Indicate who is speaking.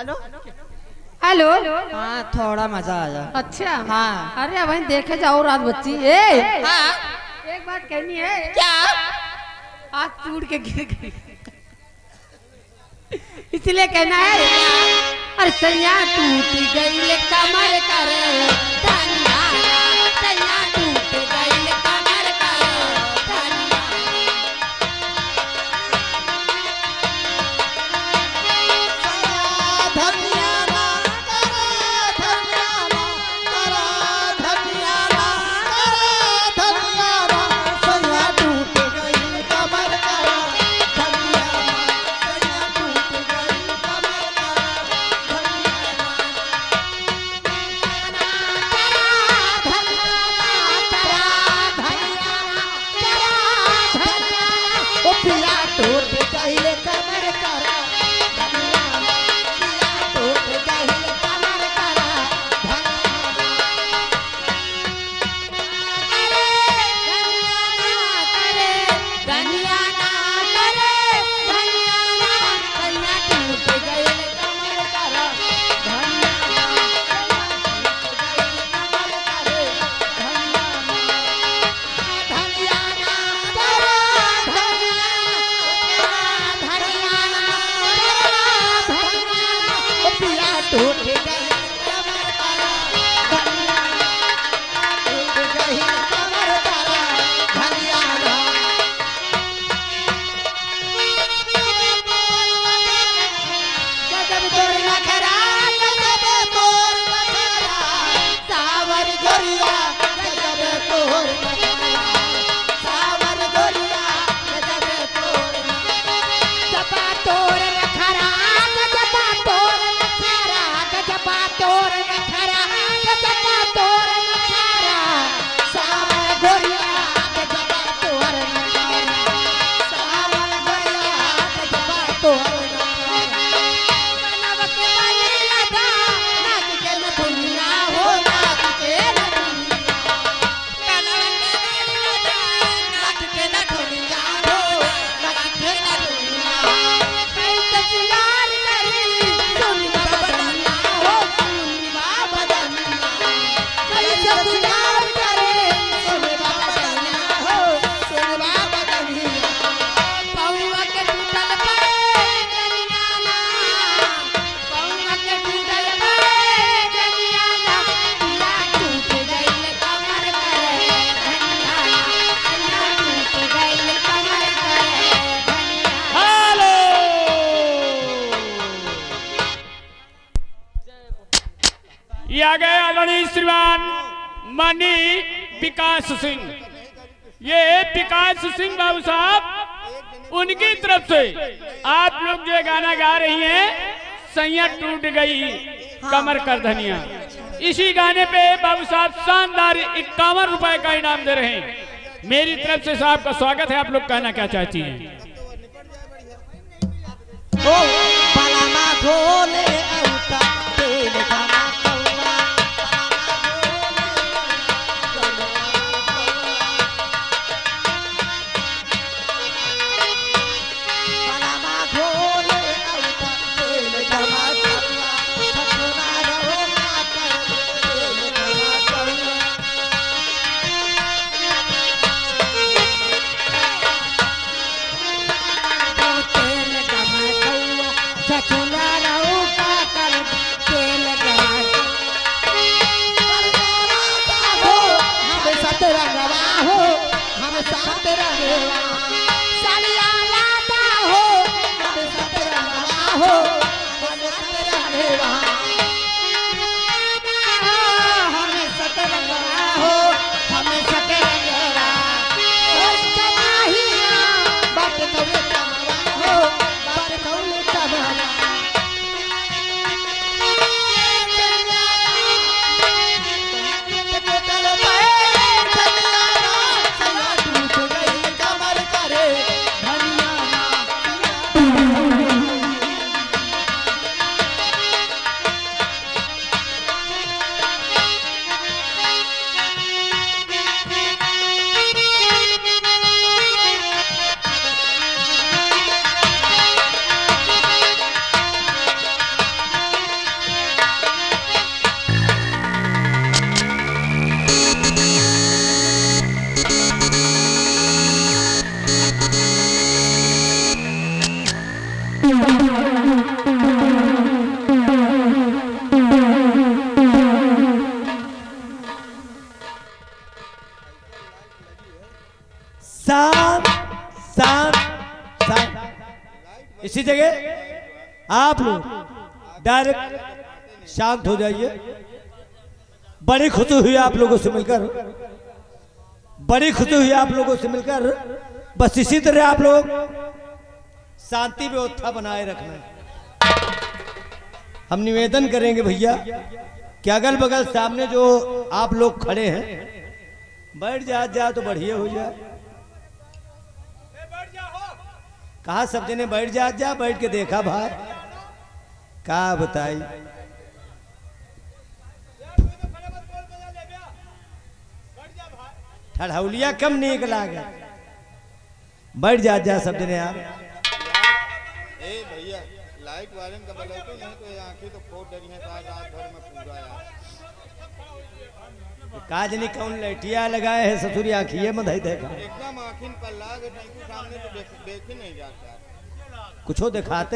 Speaker 1: Hello.
Speaker 2: हाँ थोड़ा मजा आया।
Speaker 1: अच्छा
Speaker 2: हाँ।
Speaker 1: अरे भाई देखे जाओ रात बच्ची
Speaker 2: हाँ
Speaker 1: एक बात कहनी है।
Speaker 2: क्या?
Speaker 1: आज टूट के गिर गई इसलिए कहना है। अरे सैया टूट गई कमर कर धनिया, सैया टूट गई कमर कर धनिया।
Speaker 3: ये आ गए आदरणीय श्रीमान माननीय विकास सिंह। ये विकास सिंह बाबू साहब उनकी तरफ से आप लोग जो गाना गा रही हैं सैया टूट गई कमर कर धनिया, इसी गाने पे बाबू साहब शानदार 51 रुपए का इनाम दे रहे हैं। मेरी तरफ से साहब का स्वागत है। आप लोग कहना क्या चाहती हैं?
Speaker 4: शांत शांत शांत। इसी जगह आप लोग डायरेक्ट शांत हो जाइए। बड़ी खुशी हुई आप लोगों से मिलकर, बड़ी खुशी हुई आप लोगों से मिलकर। बस इसी तरह आप लोग शांति व्यवस्था बनाए रखना। हम निवेदन करेंगे भैया कि अगल बगल सामने जो आप लोग खड़े हैं बैठ जा तो बढ़िया हो जाए। कहा सब जने बैठ जा बैठ के देखा भाई का बताई। ठड़ौलिया कम नीक लागे। बैठ जा सब जने आप।
Speaker 5: ए भैया लाइट वाले का बलौती नहीं तो ये आंखें तो फोड़ डरी हैं आज रात भर में पूरा यार।
Speaker 4: काजनी कौन लैटिया लगाए है ससुरी आँखिए में धई देखा।
Speaker 5: एकदम आंखिन पर लागे टीकू सामने तो देख ही नहीं जाता।
Speaker 4: कुछो दिखाते